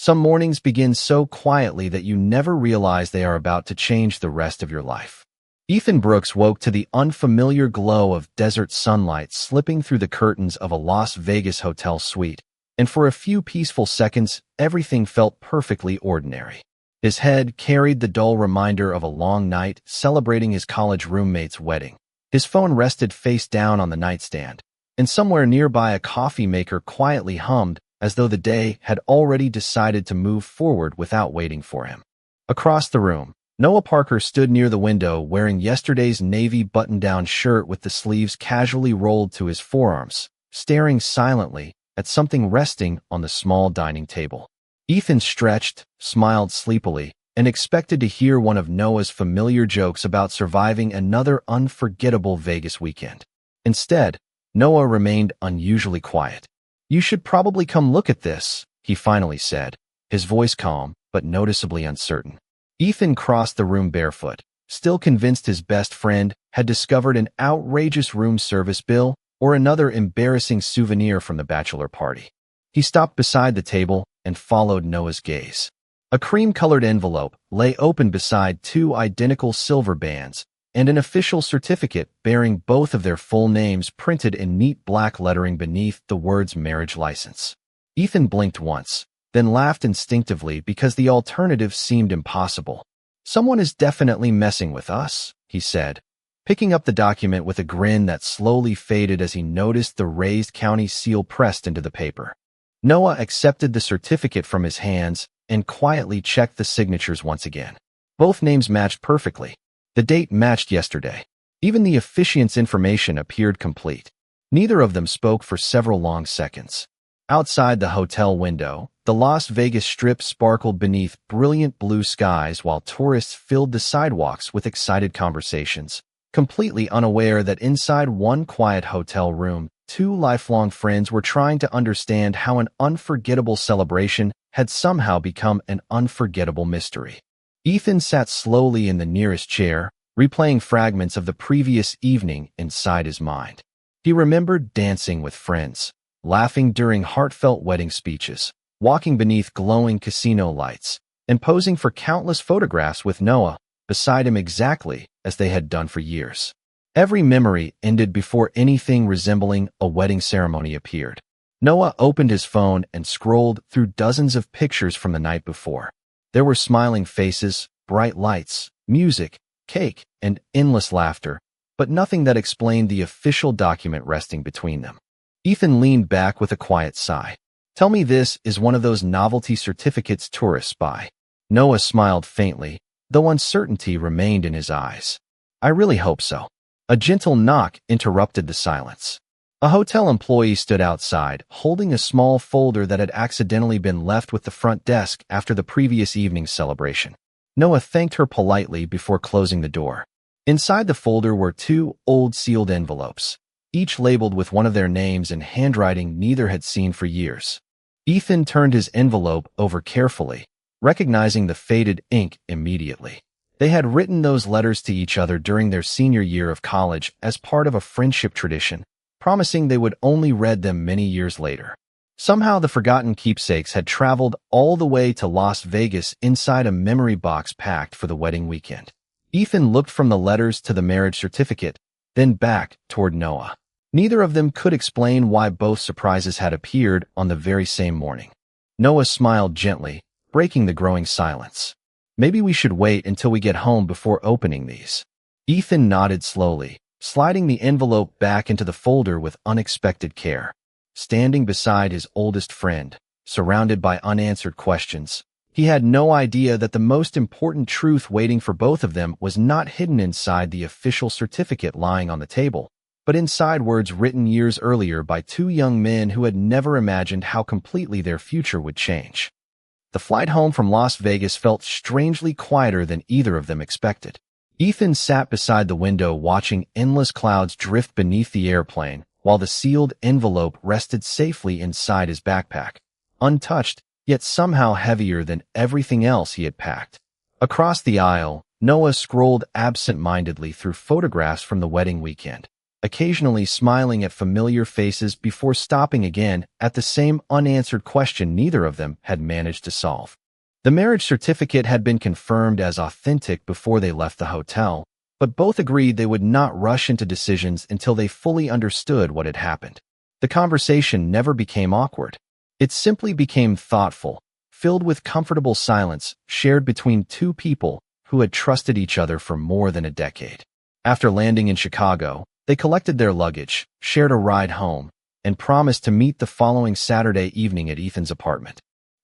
Some mornings begin so quietly that you never realize they are about to change the rest of your life. Ethan Brooks woke to the unfamiliar glow of desert sunlight slipping through the curtains of a Las Vegas hotel suite, and for a few peaceful seconds, everything felt perfectly ordinary. His head carried the dull reminder of a long night celebrating his college roommate's wedding. His phone rested face down on the nightstand, and somewhere nearby a coffee maker quietly hummed as though the day had already decided to move forward without waiting for him. Across the room, Noah Parker stood near the window wearing yesterday's navy button-down shirt with the sleeves casually rolled to his forearms, staring silently at something resting on the small dining table. Ethan stretched, smiled sleepily, and expected to hear one of Noah's familiar jokes about surviving another unforgettable Vegas weekend. Instead, Noah remained unusually quiet. "You should probably come look at this," he finally said, his voice calm but noticeably uncertain. Ethan crossed the room barefoot, still convinced his best friend had discovered an outrageous room service bill or another embarrassing souvenir from the bachelor party. He stopped beside the table and followed Noah's gaze. A cream-colored envelope lay open beside two identical silver bands and an official certificate bearing both of their full names printed in neat black lettering beneath the words marriage license. Ethan blinked once, then laughed instinctively because the alternative seemed impossible. "Someone is definitely messing with us," he said, picking up the document with a grin that slowly faded as he noticed the raised county seal pressed into the paper. Noah accepted the certificate from his hands and quietly checked the signatures once again. Both names matched perfectly. The date matched yesterday. Even the officiant's information appeared complete. Neither of them spoke for several long seconds. Outside the hotel window, the Las Vegas Strip sparkled beneath brilliant blue skies while tourists filled the sidewalks with excited conversations, completely unaware that inside one quiet hotel room, two lifelong friends were trying to understand how an unforgettable celebration had somehow become an unforgettable mystery. Ethan sat slowly in the nearest chair, replaying fragments of the previous evening inside his mind. He remembered dancing with friends, laughing during heartfelt wedding speeches, walking beneath glowing casino lights, and posing for countless photographs with Noah beside him exactly as they had done for years. Every memory ended before anything resembling a wedding ceremony appeared. Noah opened his phone and scrolled through dozens of pictures from the night before. There were smiling faces, bright lights, music, cake, and endless laughter, but nothing that explained the official document resting between them. Ethan leaned back with a quiet sigh. "Tell me this is one of those novelty certificates tourists buy." Noah smiled faintly, though uncertainty remained in his eyes. "I really hope so." A gentle knock interrupted the silence. A hotel employee stood outside, holding a small folder that had accidentally been left with the front desk after the previous evening's celebration. Noah thanked her politely before closing the door. Inside the folder were two old sealed envelopes, each labeled with one of their names in handwriting neither had seen for years. Ethan turned his envelope over carefully, recognizing the faded ink immediately. They had written those letters to each other during their senior year of college as part of a friendship tradition, promising they would only read them many years later. Somehow the forgotten keepsakes had traveled all the way to Las Vegas inside a memory box packed for the wedding weekend. Ethan looked from the letters to the marriage certificate, then back toward Noah. Neither of them could explain why both surprises had appeared on the very same morning. Noah smiled gently, breaking the growing silence. "Maybe we should wait until we get home before opening these." Ethan nodded slowly, sliding the envelope back into the folder with unexpected care. Standing beside his oldest friend, surrounded by unanswered questions, he had no idea that the most important truth waiting for both of them was not hidden inside the official certificate lying on the table, but inside words written years earlier by two young men who had never imagined how completely their future would change. The flight home from Las Vegas felt strangely quieter than either of them expected. Ethan sat beside the window watching endless clouds drift beneath the airplane, while the sealed envelope rested safely inside his backpack, untouched, yet somehow heavier than everything else he had packed. Across the aisle, Noah scrolled absent-mindedly through photographs from the wedding weekend. occasionally smiling at familiar faces before stopping again at the same unanswered question neither of them had managed to solve. The marriage certificate had been confirmed as authentic before they left the hotel, but both agreed they would not rush into decisions until they fully understood what had happened. The conversation never became awkward. It simply became thoughtful, filled with comfortable silence shared between two people who had trusted each other for more than a decade. After landing in Chicago, they collected their luggage, shared a ride home, and promised to meet the following Saturday evening at Ethan's apartment.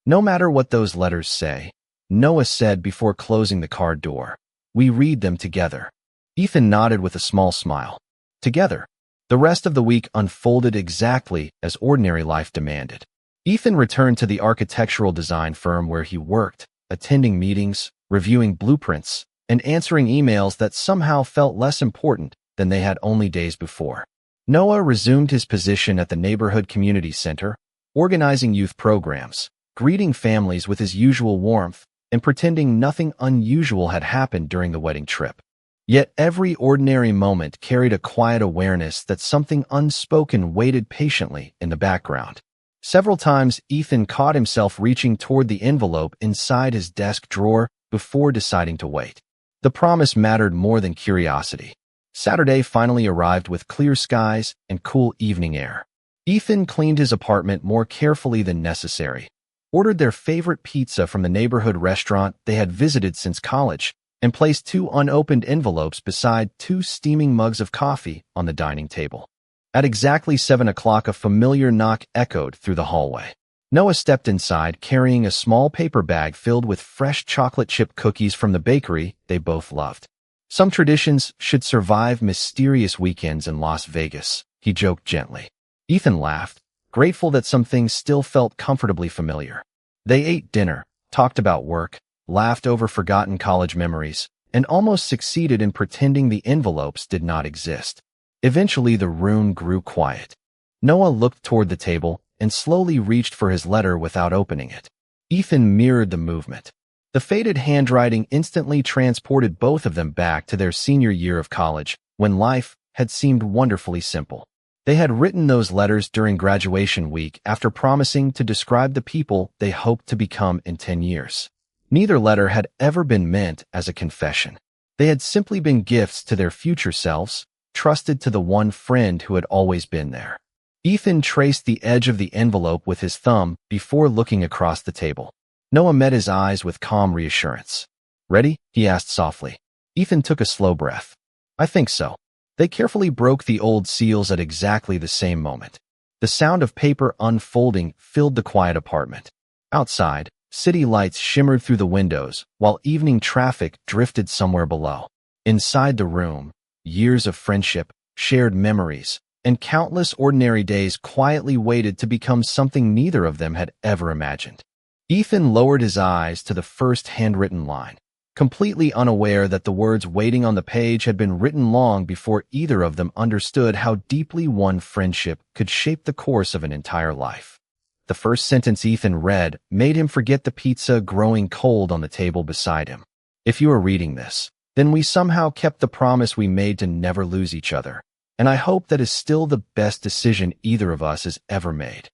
No matter what those letters say, Noah said before closing the car door, "We read them together." Ethan nodded with a small smile. Together. The rest of the week unfolded exactly as ordinary life demanded. Ethan returned to the architectural design firm where he worked, attending meetings, reviewing blueprints, and answering emails that somehow felt less important than they had only days before. Noah resumed his position at the neighborhood community center, organizing youth programs, greeting families with his usual warmth, and pretending nothing unusual had happened during the wedding trip. Yet every ordinary moment carried a quiet awareness that something unspoken waited patiently in the background. Several times, Ethan caught himself reaching toward the envelope inside his desk drawer before deciding to wait. The promise mattered more than curiosity. Saturday finally arrived with clear skies and cool evening air. Ethan cleaned his apartment more carefully than necessary, ordered their favorite pizza from the neighborhood restaurant they had visited since college, and placed 2 unopened envelopes beside 2 steaming mugs of coffee on the dining table. At exactly 7 o'clock, a familiar knock echoed through the hallway. Noah stepped inside carrying a small paper bag filled with fresh chocolate chip cookies from the bakery they both loved. Some traditions should survive mysterious weekends in Las Vegas, he joked gently. Ethan laughed, grateful that some things still felt comfortably familiar. They ate dinner, talked about work, laughed over forgotten college memories, and almost succeeded in pretending the envelopes did not exist. Eventually, the room grew quiet. Noah looked toward the table and slowly reached for his letter without opening it. Ethan mirrored the movement. The faded handwriting instantly transported both of them back to their senior year of college, when life had seemed wonderfully simple. They had written those letters during graduation week after promising to describe the people they hoped to become in 10 years. Neither letter had ever been meant as a confession. They had simply been gifts to their future selves, trusted to the one friend who had always been there. Ethan traced the edge of the envelope with his thumb before looking across the table. Noah met his eyes with calm reassurance. "Ready?" he asked softly. Ethan took a slow breath. "I think so." They carefully broke the old seals at exactly the same moment. The sound of paper unfolding filled the quiet apartment. Outside, city lights shimmered through the windows, while evening traffic drifted somewhere below. Inside the room, years of friendship, shared memories, and countless ordinary days quietly waited to become something neither of them had ever imagined. Ethan lowered his eyes to the first handwritten line, completely unaware that the words waiting on the page had been written long before either of them understood how deeply one friendship could shape the course of an entire life. The first sentence Ethan read made him forget the pizza growing cold on the table beside him. "If you are reading this, then we somehow kept the promise we made to never lose each other, and I hope that is still the best decision either of us has ever made."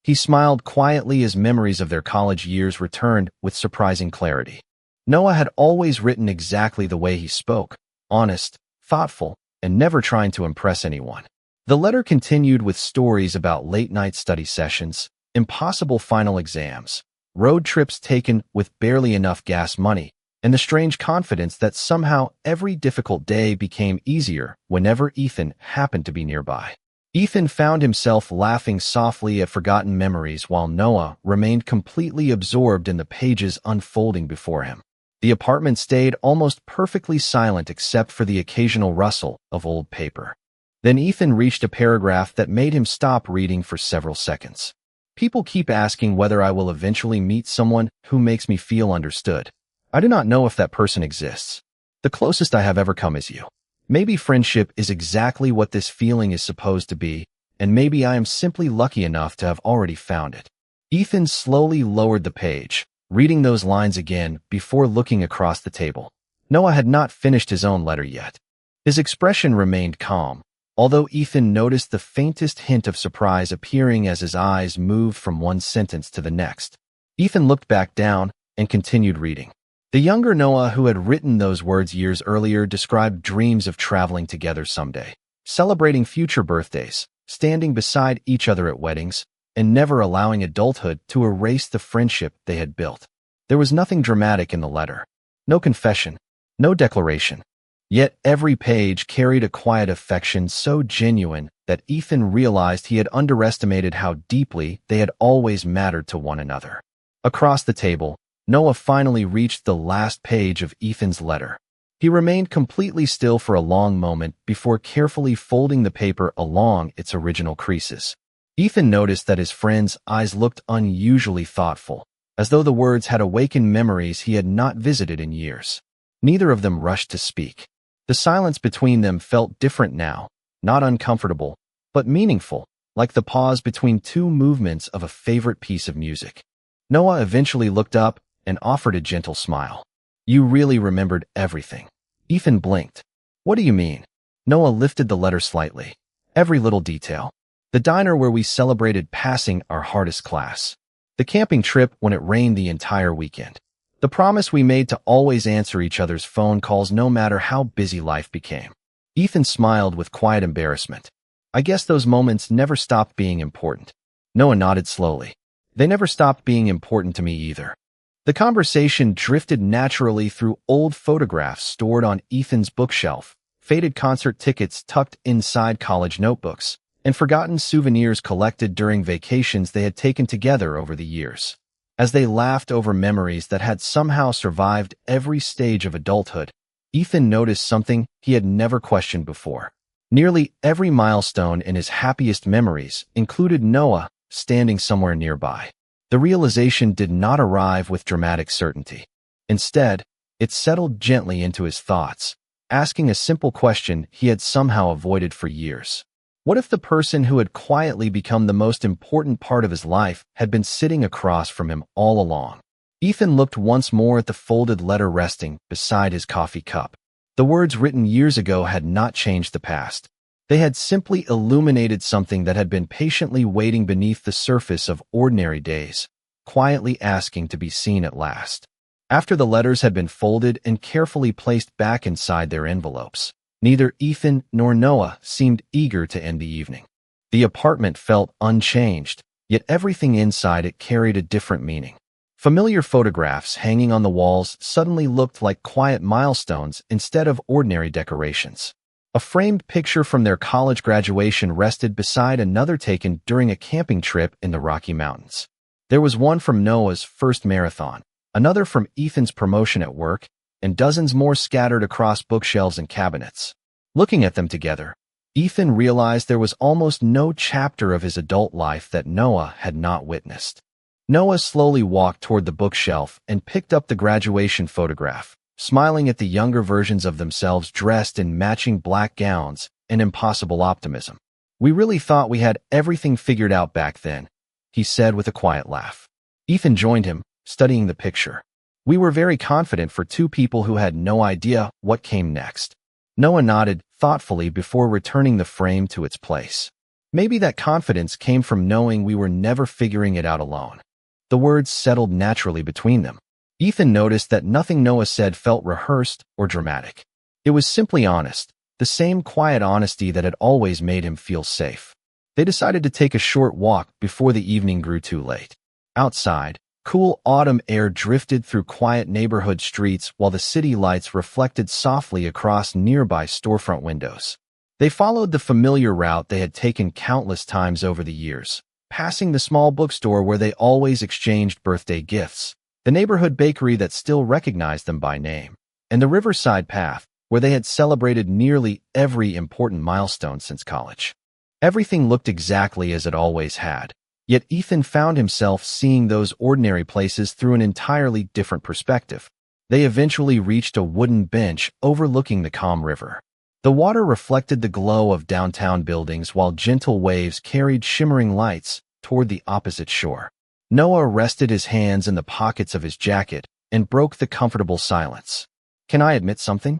He smiled quietly as memories of their college years returned with surprising clarity. Noah had always written exactly the way he spoke, honest, thoughtful, and never trying to impress anyone. The letter continued with stories about late-night study sessions, impossible final exams, road trips taken with barely enough gas money, and the strange confidence that somehow every difficult day became easier whenever Ethan happened to be nearby. Ethan found himself laughing softly at forgotten memories while Noah remained completely absorbed in the pages unfolding before him. The apartment stayed almost perfectly silent except for the occasional rustle of old paper. Then Ethan reached a paragraph that made him stop reading for several seconds. "People keep asking whether I will eventually meet someone who makes me feel understood. I do not know if that person exists. The closest I have ever come is you. Maybe friendship is exactly what this feeling is supposed to be, and maybe I am simply lucky enough to have already found it." Ethan slowly lowered the page, reading those lines again before looking across the table. Noah had not finished his own letter yet. His expression remained calm, although Ethan noticed the faintest hint of surprise appearing as his eyes moved from one sentence to the next. Ethan looked back down and continued reading. The younger Noah, who had written those words years earlier, described dreams of traveling together someday, celebrating future birthdays, standing beside each other at weddings, and never allowing adulthood to erase the friendship they had built. There was nothing dramatic in the letter. No confession, no declaration. Yet every page carried a quiet affection so genuine that Ethan realized he had underestimated how deeply they had always mattered to one another. Across the table, Noah finally reached the last page of Ethan's letter. He remained completely still for a long moment before carefully folding the paper along its original creases. Ethan noticed that his friend's eyes looked unusually thoughtful, as though the words had awakened memories he had not visited in years. Neither of them rushed to speak. The silence between them felt different now, not uncomfortable, but meaningful, like the pause between two movements of a favorite piece of music. Noah eventually looked up and offered a gentle smile. "You really remembered everything." Ethan blinked. "What do you mean?" Noah lifted the letter slightly. "Every little detail. The diner where we celebrated passing our hardest class. The camping trip when it rained the entire weekend. The promise we made to always answer each other's phone calls no matter how busy life became." Ethan smiled with quiet embarrassment. "I guess those moments never stopped being important." Noah nodded slowly. "They never stopped being important to me either." The conversation drifted naturally through old photographs stored on Ethan's bookshelf, faded concert tickets tucked inside college notebooks, and forgotten souvenirs collected during vacations they had taken together over the years. As they laughed over memories that had somehow survived every stage of adulthood, Ethan noticed something he had never questioned before. Nearly every milestone in his happiest memories included Noah standing somewhere nearby. The realization did not arrive with dramatic certainty. Instead, it settled gently into his thoughts, asking a simple question he had somehow avoided for years. What if the person who had quietly become the most important part of his life had been sitting across from him all along? Ethan looked once more at the folded letter resting beside his coffee cup. The words written years ago had not changed the past. They had simply illuminated something that had been patiently waiting beneath the surface of ordinary days, quietly asking to be seen at last. After the letters had been folded and carefully placed back inside their envelopes, neither Ethan nor Noah seemed eager to end the evening. The apartment felt unchanged, yet everything inside it carried a different meaning. Familiar photographs hanging on the walls suddenly looked like quiet milestones instead of ordinary decorations. A framed picture from their college graduation rested beside another taken during a camping trip in the Rocky Mountains. There was one from Noah's first marathon, another from Ethan's promotion at work, and dozens more scattered across bookshelves and cabinets. Looking at them together, Ethan realized there was almost no chapter of his adult life that Noah had not witnessed. Noah slowly walked toward the bookshelf and picked up the graduation photograph, smiling at the younger versions of themselves dressed in matching black gowns and impossible optimism. "We really thought we had everything figured out back then," he said with a quiet laugh. Ethan joined him, studying the picture. "We were very confident for two people who had no idea what came next." Noah nodded thoughtfully before returning the frame to its place. "Maybe that confidence came from knowing we were never figuring it out alone." The words settled naturally between them. Ethan noticed that nothing Noah said felt rehearsed or dramatic. It was simply honest, the same quiet honesty that had always made him feel safe. They decided to take a short walk before the evening grew too late. Outside, cool autumn air drifted through quiet neighborhood streets while the city lights reflected softly across nearby storefront windows. They followed the familiar route they had taken countless times over the years, passing the small bookstore where they always exchanged birthday gifts, the neighborhood bakery that still recognized them by name, and the riverside path where they had celebrated nearly every important milestone since college. Everything looked exactly as it always had, yet Ethan found himself seeing those ordinary places through an entirely different perspective. They eventually reached a wooden bench overlooking the calm river. The water reflected the glow of downtown buildings while gentle waves carried shimmering lights toward the opposite shore. Noah rested his hands in the pockets of his jacket and broke the comfortable silence. "Can I admit something?"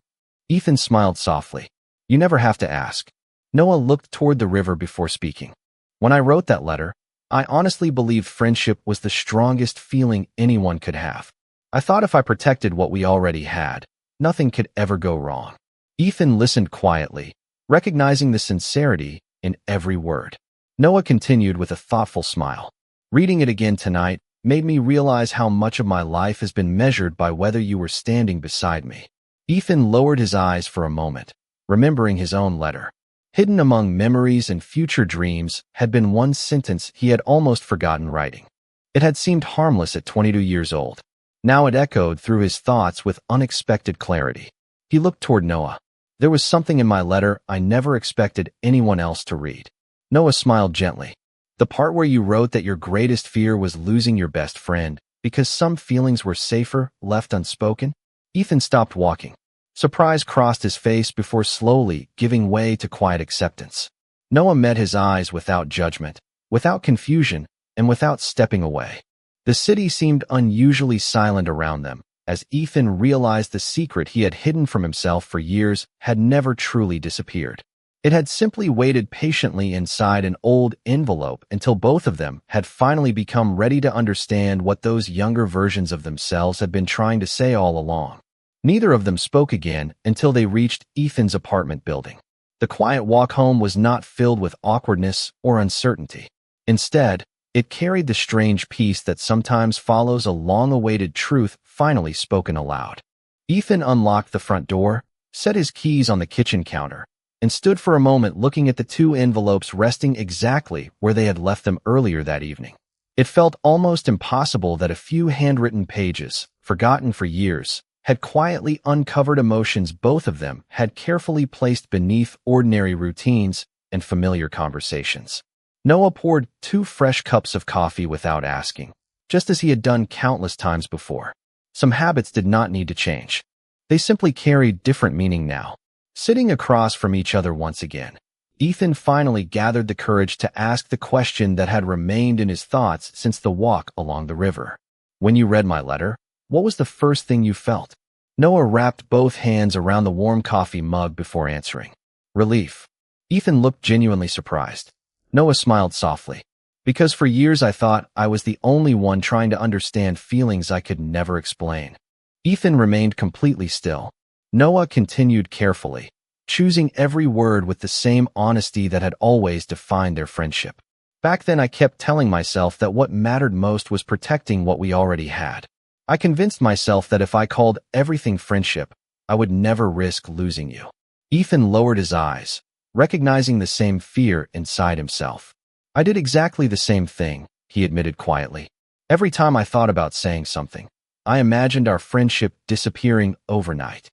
Ethan smiled softly. "You never have to ask." Noah looked toward the river before speaking. When I wrote that letter, I honestly believed friendship was the strongest feeling anyone could have. I thought if I protected what we already had, nothing could ever go wrong. Ethan listened quietly, recognizing the sincerity in every word. Noah continued with a thoughtful smile. Reading it again tonight made me realize how much of my life has been measured by whether you were standing beside me. Ethan lowered his eyes for a moment, remembering his own letter. Hidden among memories and future dreams had been one sentence he had almost forgotten writing. It had seemed harmless at 22 years old. Now it echoed through his thoughts with unexpected clarity. He looked toward Noah. There was something in my letter I never expected anyone else to read. Noah smiled gently. The part where you wrote that your greatest fear was losing your best friend because some feelings were safer left unspoken? Ethan stopped walking. Surprise crossed his face before slowly giving way to quiet acceptance. Noah met his eyes without judgment, without confusion, and without stepping away. The city seemed unusually silent around them, as Ethan realized the secret he had hidden from himself for years had never truly disappeared. It had simply waited patiently inside an old envelope until both of them had finally become ready to understand what those younger versions of themselves had been trying to say all along. Neither of them spoke again until they reached Ethan's apartment building. The quiet walk home was not filled with awkwardness or uncertainty. Instead, it carried the strange peace that sometimes follows a long-awaited truth finally spoken aloud. Ethan unlocked the front door, set his keys on the kitchen counter, and stood for a moment looking at the two envelopes resting exactly where they had left them earlier that evening. It felt almost impossible that a few handwritten pages, forgotten for years, had quietly uncovered emotions both of them had carefully placed beneath ordinary routines and familiar conversations. Noah poured 2 fresh cups of coffee without asking, just as he had done countless times before. Some habits did not need to change. They simply carried different meaning now. Sitting across from each other once again, Ethan finally gathered the courage to ask the question that had remained in his thoughts since the walk along the river. When you read my letter, what was the first thing you felt? Noah wrapped both hands around the warm coffee mug before answering. Relief. Ethan looked genuinely surprised. Noah smiled softly. Because for years I thought I was the only one trying to understand feelings I could never explain. Ethan remained completely still. Noah continued carefully, choosing every word with the same honesty that had always defined their friendship. Back then I kept telling myself that what mattered most was protecting what we already had. I convinced myself that if I called everything friendship, I would never risk losing you. Ethan lowered his eyes, recognizing the same fear inside himself. I did exactly the same thing, he admitted quietly. Every time I thought about saying something, I imagined our friendship disappearing overnight.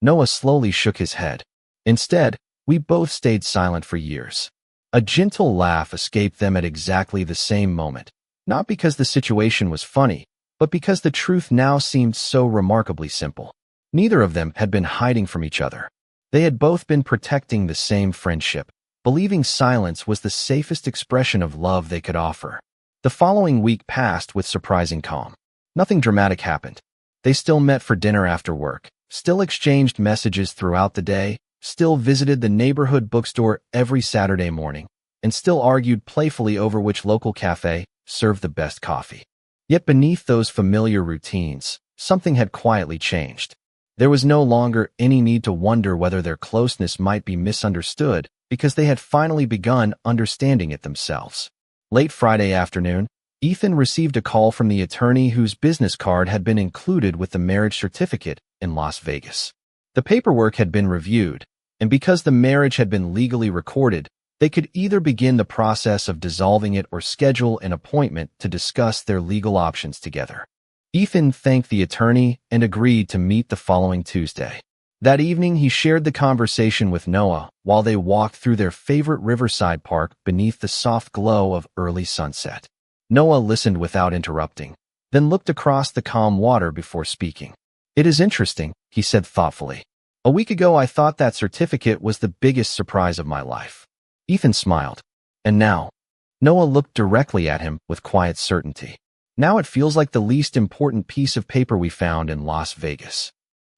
Noah slowly shook his head. Instead, we both stayed silent for years. A gentle laugh escaped them at exactly the same moment, not because the situation was funny, but because the truth now seemed so remarkably simple. Neither of them had been hiding from each other. They had both been protecting the same friendship, believing silence was the safest expression of love they could offer. The following week passed with surprising calm. Nothing dramatic happened. They still met for dinner after work, still exchanged messages throughout the day, still visited the neighborhood bookstore every Saturday morning, and still argued playfully over which local cafe served the best coffee. Yet beneath those familiar routines, something had quietly changed. There was no longer any need to wonder whether their closeness might be misunderstood because they had finally begun understanding it themselves. Late Friday afternoon, Ethan received a call from the attorney whose business card had been included with the marriage certificate in Las Vegas. The paperwork had been reviewed, and because the marriage had been legally recorded, they could either begin the process of dissolving it or schedule an appointment to discuss their legal options together. Ethan thanked the attorney and agreed to meet the following Tuesday. That evening, he shared the conversation with Noah while they walked through their favorite riverside park beneath the soft glow of early sunset. Noah listened without interrupting, then looked across the calm water before speaking. "It is interesting," he said thoughtfully. "A week ago I thought that certificate was the biggest surprise of my life." Ethan smiled. "And now?" Noah looked directly at him with quiet certainty. "Now it feels like the least important piece of paper we found in Las Vegas."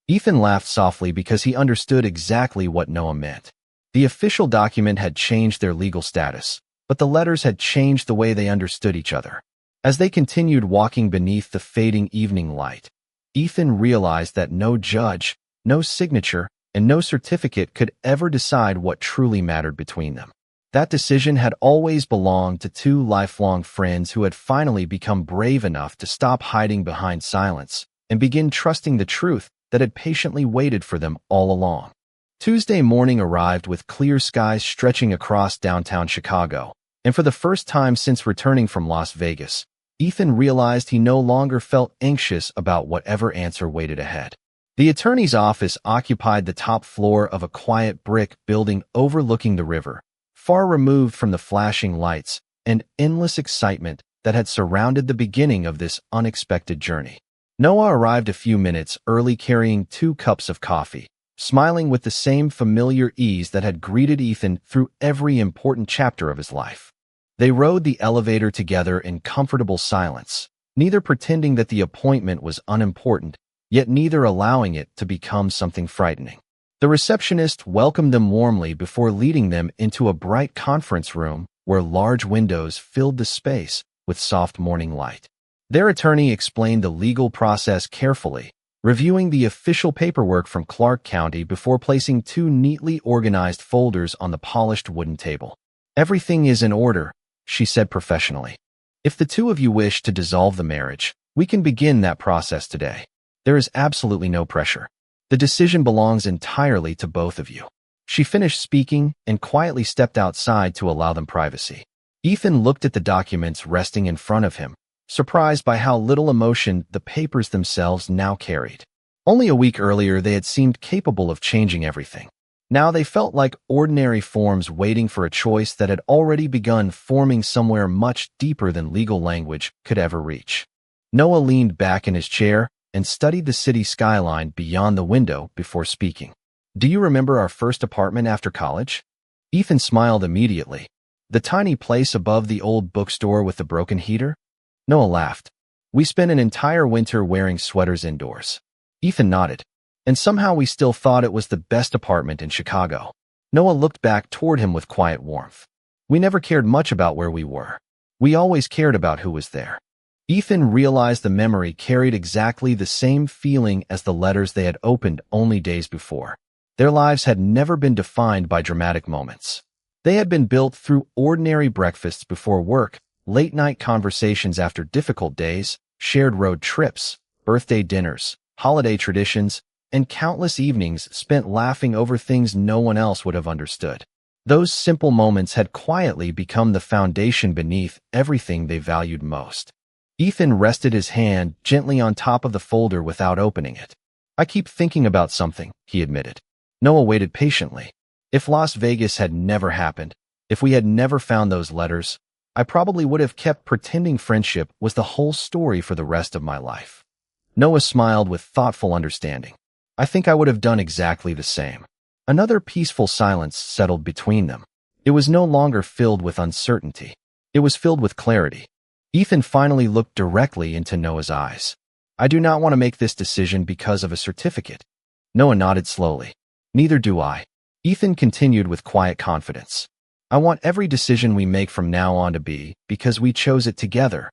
Ethan laughed softly because he understood exactly what Noah meant. The official document had changed their legal status, but the letters had changed the way they understood each other. As they continued walking beneath the fading evening light, Ethan realized that no judge, no signature, and no certificate could ever decide what truly mattered between them. That decision had always belonged to two lifelong friends who had finally become brave enough to stop hiding behind silence and begin trusting the truth that had patiently waited for them all along. Tuesday morning arrived with clear skies stretching across downtown Chicago, and for the first time since returning from Las Vegas, Ethan realized he no longer felt anxious about whatever answer waited ahead. The attorney's office occupied the top floor of a quiet brick building overlooking the river, far removed from the flashing lights and endless excitement that had surrounded the beginning of this unexpected journey. Noah arrived a few minutes early carrying 2 cups of coffee, smiling with the same familiar ease that had greeted Ethan through every important chapter of his life. They rode the elevator together in comfortable silence, neither pretending that the appointment was unimportant, yet neither allowing it to become something frightening. The receptionist welcomed them warmly before leading them into a bright conference room where large windows filled the space with soft morning light. Their attorney explained the legal process carefully, reviewing the official paperwork from Clark County before placing 2 neatly organized folders on the polished wooden table. "Everything is in order," she said professionally. "If the 2 of you wish to dissolve the marriage, we can begin that process today. There is absolutely no pressure. The decision belongs entirely to both of you." She finished speaking and quietly stepped outside to allow them privacy. Ethan looked at the documents resting in front of him, surprised by how little emotion the papers themselves now carried. Only a week earlier they had seemed capable of changing everything. Now they felt like ordinary forms waiting for a choice that had already begun forming somewhere much deeper than legal language could ever reach. Noah leaned back in his chair and studied the city skyline beyond the window before speaking. "Do you remember our first apartment after college?" Ethan smiled immediately. "The tiny place above the old bookstore with the broken heater?" Noah laughed. "We spent an entire winter wearing sweaters indoors." Ethan nodded. "And somehow we still thought it was the best apartment in Chicago." Noah looked back toward him with quiet warmth. "We never cared much about where we were. We always cared about who was there." Ethan realized the memory carried exactly the same feeling as the letters they had opened only days before. Their lives had never been defined by dramatic moments. They had been built through ordinary breakfasts before work, late-night conversations after difficult days, shared road trips, birthday dinners, holiday traditions, and countless evenings spent laughing over things no one else would have understood. Those simple moments had quietly become the foundation beneath everything they valued most. Ethan rested his hand gently on top of the folder without opening it. "I keep thinking about something," he admitted. Noah waited patiently. "If Las Vegas had never happened, if we had never found those letters, I probably would have kept pretending friendship was the whole story for the rest of my life." Noah smiled with thoughtful understanding. "I think I would have done exactly the same." Another peaceful silence settled between them. It was no longer filled with uncertainty. It was filled with clarity. Ethan finally looked directly into Noah's eyes. "I do not want to make this decision because of a certificate." Noah nodded slowly. "Neither do I." Ethan continued with quiet confidence. "I want every decision we make from now on to be because we chose it together."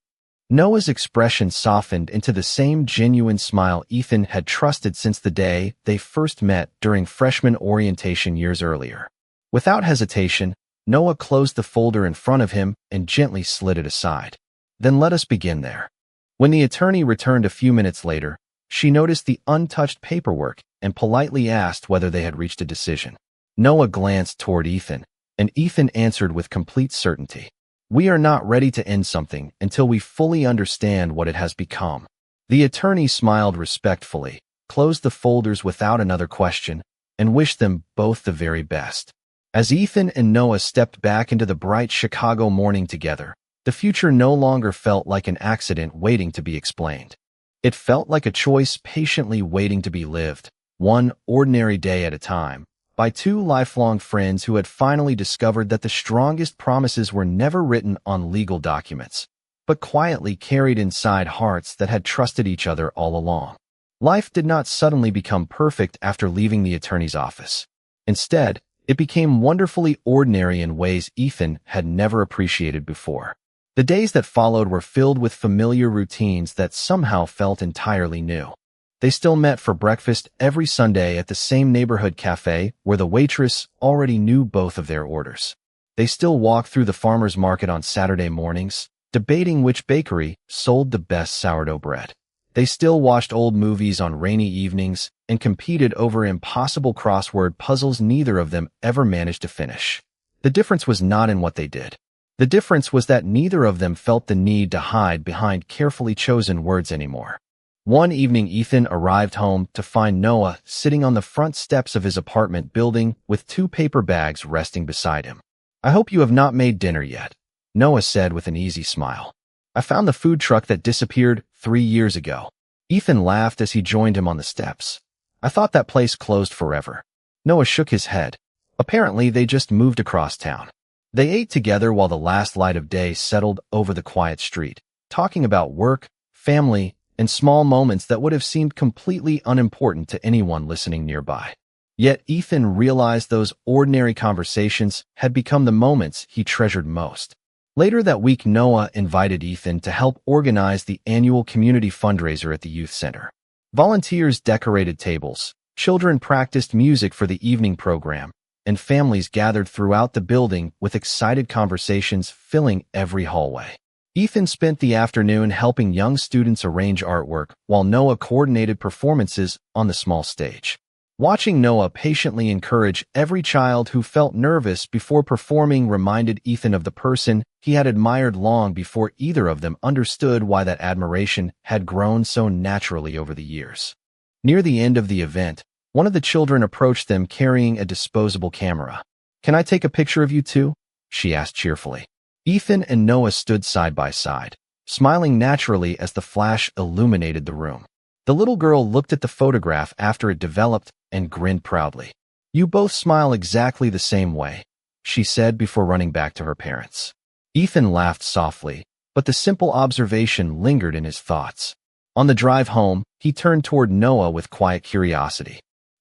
Noah's expression softened into the same genuine smile Ethan had trusted since the day they first met during freshman orientation years earlier. Without hesitation, Noah closed the folder in front of him and gently slid it aside. "Then let us begin there." When the attorney returned a few minutes later, she noticed the untouched paperwork and politely asked whether they had reached a decision. Noah glanced toward Ethan, and Ethan answered with complete certainty. "We are not ready to end something until we fully understand what it has become." The attorney smiled respectfully, closed the folders without another question, and wished them both the very best. As Ethan and Noah stepped back into the bright Chicago morning together, the future no longer felt like an accident waiting to be explained. It felt like a choice patiently waiting to be lived, one ordinary day at a time, by 2 lifelong friends who had finally discovered that the strongest promises were never written on legal documents, but quietly carried inside hearts that had trusted each other all along. Life did not suddenly become perfect after leaving the attorney's office. Instead, It became wonderfully ordinary in ways Ethan had never appreciated before. The days that followed were filled with familiar routines that somehow felt entirely new. They still met for breakfast every Sunday at the same neighborhood cafe where the waitress already knew both of their orders. They still walked through the farmer's market on Saturday mornings, debating which bakery sold the best sourdough bread. They still watched old movies on rainy evenings and competed over impossible crossword puzzles neither of them ever managed to finish. The difference was not in what they did. The difference was that neither of them felt the need to hide behind carefully chosen words anymore. One evening, Ethan arrived home to find Noah sitting on the front steps of his apartment building with 2 paper bags resting beside him. "I hope you have not made dinner yet," Noah said with an easy smile. "I found the food truck that disappeared 3 years ago." Ethan laughed as he joined him on the steps. "I thought that place closed forever." Noah shook his head. Apparently, they just moved across town. They ate together while the last light of day settled over the quiet street, talking about work, family, and small moments that would have seemed completely unimportant to anyone listening nearby. Yet Ethan realized those ordinary conversations had become the moments he treasured most. Later that week, Noah invited Ethan to help organize the annual community fundraiser at the youth center. Volunteers decorated tables, children practiced music for the evening program, and families gathered throughout the building with excited conversations filling every hallway. Ethan spent the afternoon helping young students arrange artwork while Noah coordinated performances on the small stage. Watching Noah patiently encourage every child who felt nervous before performing reminded Ethan of the person he had admired long before either of them understood why that admiration had grown so naturally over the years. Near the end of the event, one of the children approached them carrying a disposable camera. "Can I take a picture of you two?" she asked cheerfully. Ethan and Noah stood side by side, smiling naturally as the flash illuminated the room. The little girl looked at the photograph after it developed and grinned proudly. "You both smile exactly the same way," she said before running back to her parents. Ethan laughed softly, but the simple observation lingered in his thoughts. On the drive home, he turned toward Noah with quiet curiosity.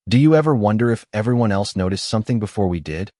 "Do you ever wonder if everyone else noticed something before we did?"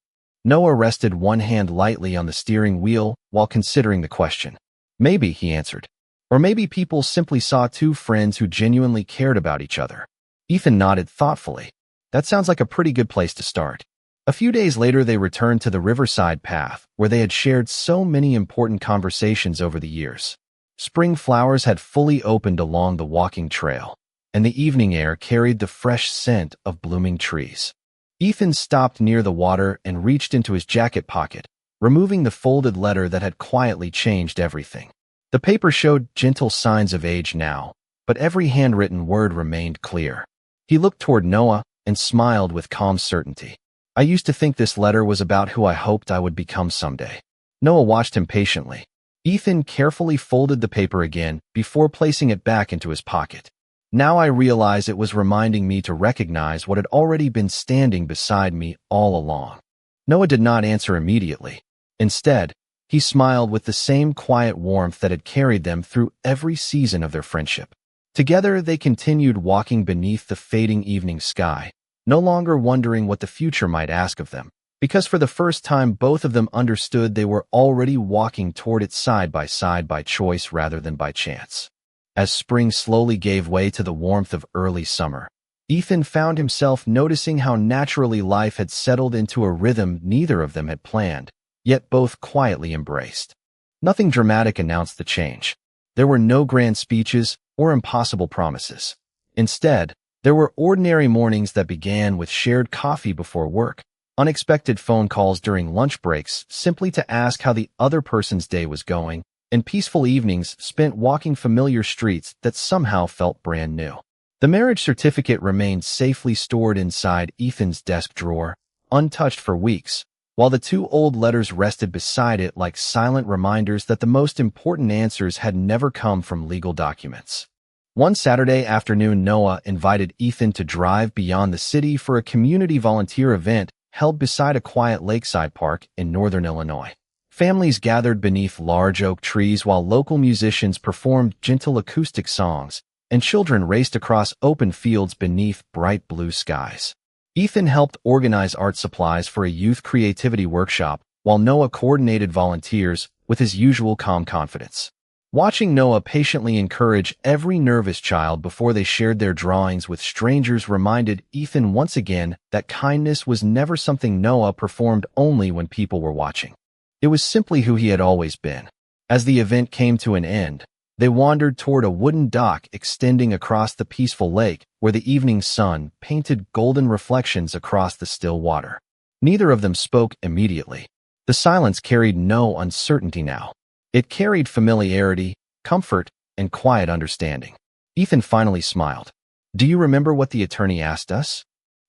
Noah rested one hand lightly on the steering wheel while considering the question. "Maybe," he answered. "Or maybe people simply saw 2 friends who genuinely cared about each other." Ethan nodded thoughtfully. "That sounds like a pretty good place to start." A few days later, they returned to the riverside path where they had shared so many important conversations over the years. Spring flowers had fully opened along the walking trail, and the evening air carried the fresh scent of blooming trees. Ethan stopped near the water and reached into his jacket pocket, removing the folded letter that had quietly changed everything. The paper showed gentle signs of age now, but every handwritten word remained clear. He looked toward Noah and smiled with calm certainty. "I used to think this letter was about who I hoped I would become someday." Noah watched him patiently. Ethan carefully folded the paper again before placing it back into his pocket. "Now I realize it was reminding me to recognize what had already been standing beside me all along." Noah did not answer immediately. Instead, he smiled with the same quiet warmth that had carried them through every season of their friendship. Together, they continued walking beneath the fading evening sky, no longer wondering what the future might ask of them, because for the first time both of them understood they were already walking toward it side by choice rather than by chance. As spring slowly gave way to the warmth of early summer, Ethan found himself noticing how naturally life had settled into a rhythm neither of them had planned, yet both quietly embraced. Nothing dramatic announced the change. There were no grand speeches or impossible promises. Instead, there were ordinary mornings that began with shared coffee before work, unexpected phone calls during lunch breaks simply to ask how the other person's day was going, and peaceful evenings spent walking familiar streets that somehow felt brand new. The marriage certificate remained safely stored inside Ethan's desk drawer, untouched for weeks, while the 2 old letters rested beside it like silent reminders that the most important answers had never come from legal documents. One Saturday afternoon, Noah invited Ethan to drive beyond the city for a community volunteer event held beside a quiet lakeside park in northern Illinois. Families gathered beneath large oak trees while local musicians performed gentle acoustic songs, and children raced across open fields beneath bright blue skies. Ethan helped organize art supplies for a youth creativity workshop, while Noah coordinated volunteers with his usual calm confidence. Watching Noah patiently encourage every nervous child before they shared their drawings with strangers reminded Ethan once again that kindness was never something Noah performed only when people were watching. It was simply who he had always been. As the event came to an end, they wandered toward a wooden dock extending across the peaceful lake, where the evening sun painted golden reflections across the still water. Neither of them spoke immediately. The silence carried no uncertainty now. It carried familiarity, comfort, and quiet understanding. Ethan finally smiled. "Do you remember what the attorney asked us?"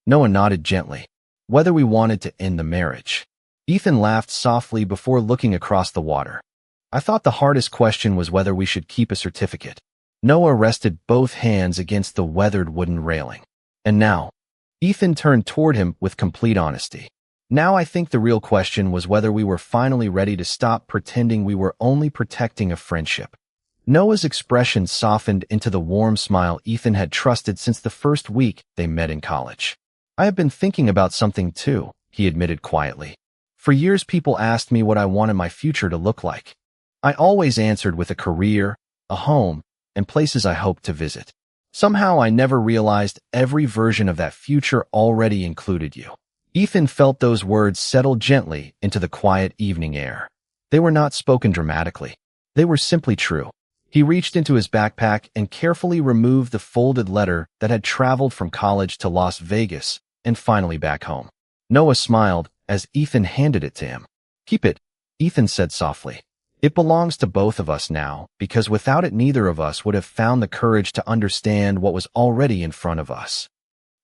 Noah nodded gently. "Whether we wanted to end the marriage." Ethan laughed softly before looking across the water. "I thought the hardest question was whether we should keep a certificate." Noah rested both hands against the weathered wooden railing. "And now?" Ethan turned toward him with complete honesty. "Now I think the real question was whether we were finally ready to stop pretending we were only protecting a friendship." Noah's expression softened into the warm smile Ethan had trusted since the first week they met in college. "I have been thinking about something too," he admitted quietly. "For years people asked me what I wanted my future to look like. I always answered with a career, a home, and places I hoped to visit. Somehow I never realized every version of that future already included you." Ethan felt those words settle gently into the quiet evening air. They were not spoken dramatically. They were simply true. He reached into his backpack and carefully removed the folded letter that had traveled from college to Las Vegas and finally back home. Noah smiled as Ethan handed it to him. "Keep it," Ethan said softly. "It belongs to both of us now, because without it neither of us would have found the courage to understand what was already in front of us."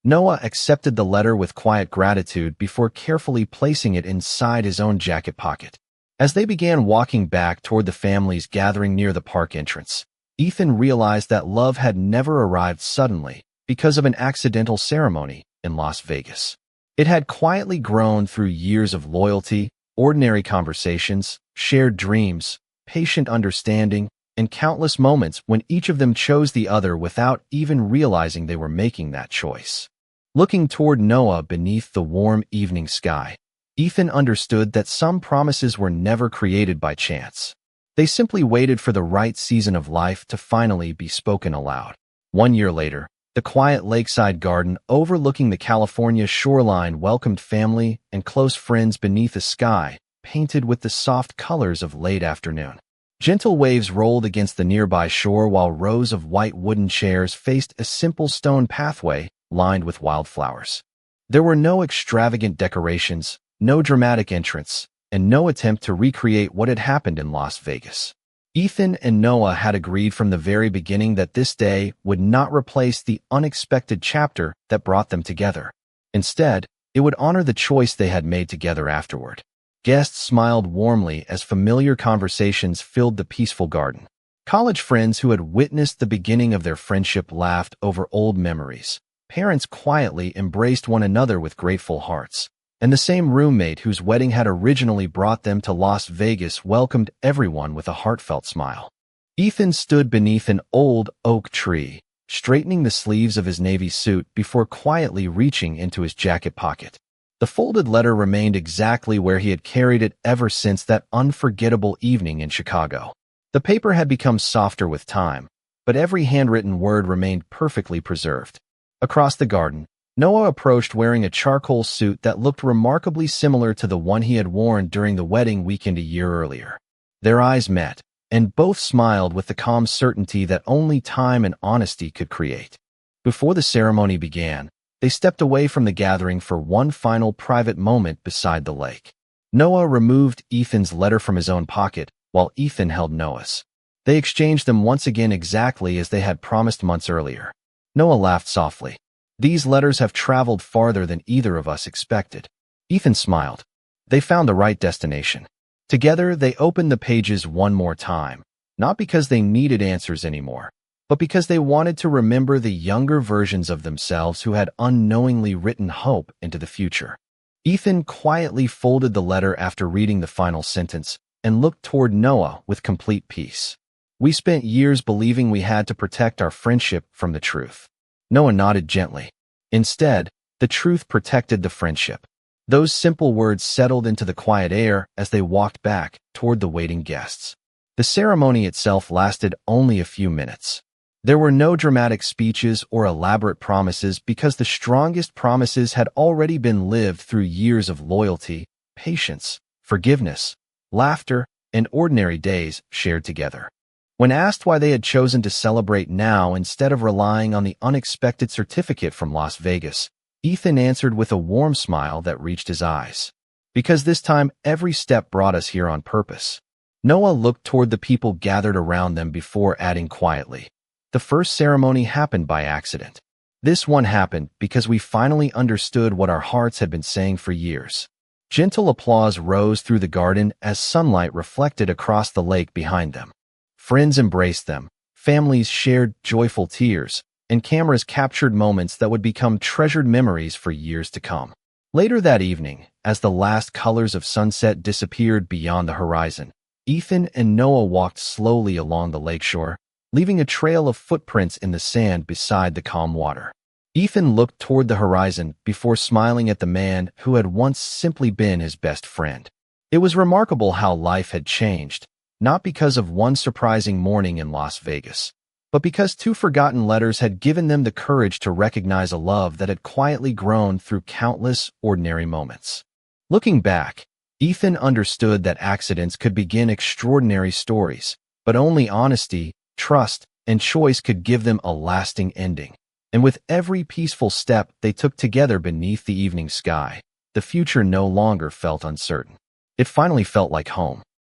Noah accepted the letter with quiet gratitude before carefully placing it inside his own jacket pocket. As they began walking back toward the families gathering near the park entrance, Ethan realized that love had never arrived suddenly because of an accidental ceremony in Las Vegas. It had quietly grown through years of loyalty, ordinary conversations, shared dreams, patient understanding, and countless moments when each of them chose the other without even realizing they were making that choice. Looking toward Noah beneath the warm evening sky, Ethan understood that some promises were never created by chance. They simply waited for the right season of life to finally be spoken aloud. 1 year later, the quiet lakeside garden overlooking the California shoreline welcomed family and close friends beneath a sky painted with the soft colors of late afternoon. Gentle waves rolled against the nearby shore while rows of white wooden chairs faced a simple stone pathway lined with wildflowers. There were no extravagant decorations, no dramatic entrance, and no attempt to recreate what had happened in Las Vegas. Ethan and Noah had agreed from the very beginning that this day would not replace the unexpected chapter that brought them together. Instead, it would honor the choice they had made together afterward. Guests smiled warmly as familiar conversations filled the peaceful garden. College friends who had witnessed the beginning of their friendship laughed over old memories. Parents quietly embraced one another with grateful hearts, and the same roommate whose wedding had originally brought them to Las Vegas welcomed everyone with a heartfelt smile. Ethan stood beneath an old oak tree, straightening the sleeves of his navy suit before quietly reaching into his jacket pocket. The folded letter remained exactly where he had carried it ever since that unforgettable evening in Chicago. The paper had become softer with time, but every handwritten word remained perfectly preserved. Across the garden, Noah approached wearing a charcoal suit that looked remarkably similar to the one he had worn during the wedding weekend a year earlier. Their eyes met, and both smiled with the calm certainty that only time and honesty could create. Before the ceremony began, they stepped away from the gathering for one final private moment beside the lake. Noah removed Ethan's letter from his own pocket, while Ethan held Noah's. They exchanged them once again exactly as they had promised months earlier. Noah laughed softly. "These letters have traveled farther than either of us expected." Ethan smiled. They found the right destination. Together, they opened the pages one more time, not because they needed answers anymore, but because they wanted to remember the younger versions of themselves who had unknowingly written hope into the future. Ethan quietly folded the letter after reading the final sentence and looked toward Noah with complete peace. "We spent years believing we had to protect our friendship from the truth." Noah nodded gently. "Instead, The truth protected the friendship. Those simple words settled into the quiet air as they walked back toward the waiting guests. The ceremony itself lasted only a few minutes. There were no dramatic speeches or elaborate promises because the strongest promises had already been lived through years of loyalty, patience, forgiveness, laughter, and ordinary days shared together. When asked why they had chosen to celebrate now instead of relying on the unexpected certificate from Las Vegas, Ethan answered with a warm smile that reached his eyes. Because this time, every step brought us here on purpose. Noah looked toward the people gathered around them before adding quietly, "The first ceremony happened by accident. This one happened because we finally understood what our hearts had been saying for years." Gentle applause rose through the garden as sunlight reflected across the lake behind them. Friends embraced them, families shared joyful tears, and cameras captured moments that would become treasured memories for years to come. Later that evening, as the last colors of sunset disappeared beyond the horizon, Ethan and Noah walked slowly along the lakeshore, leaving a trail of footprints in the sand beside the calm water. Ethan looked toward the horizon before smiling at the man who had once simply been his best friend. It was remarkable how life had changed, not because of one surprising morning in Las Vegas, but because two forgotten letters had given them the courage to recognize a love that had quietly grown through countless ordinary moments. Looking back, Ethan understood that accidents could begin extraordinary stories, but only honesty, trust, and choice could give them a lasting ending. And with every peaceful step they took together beneath the evening sky, the future no longer felt uncertain. It finally felt like home.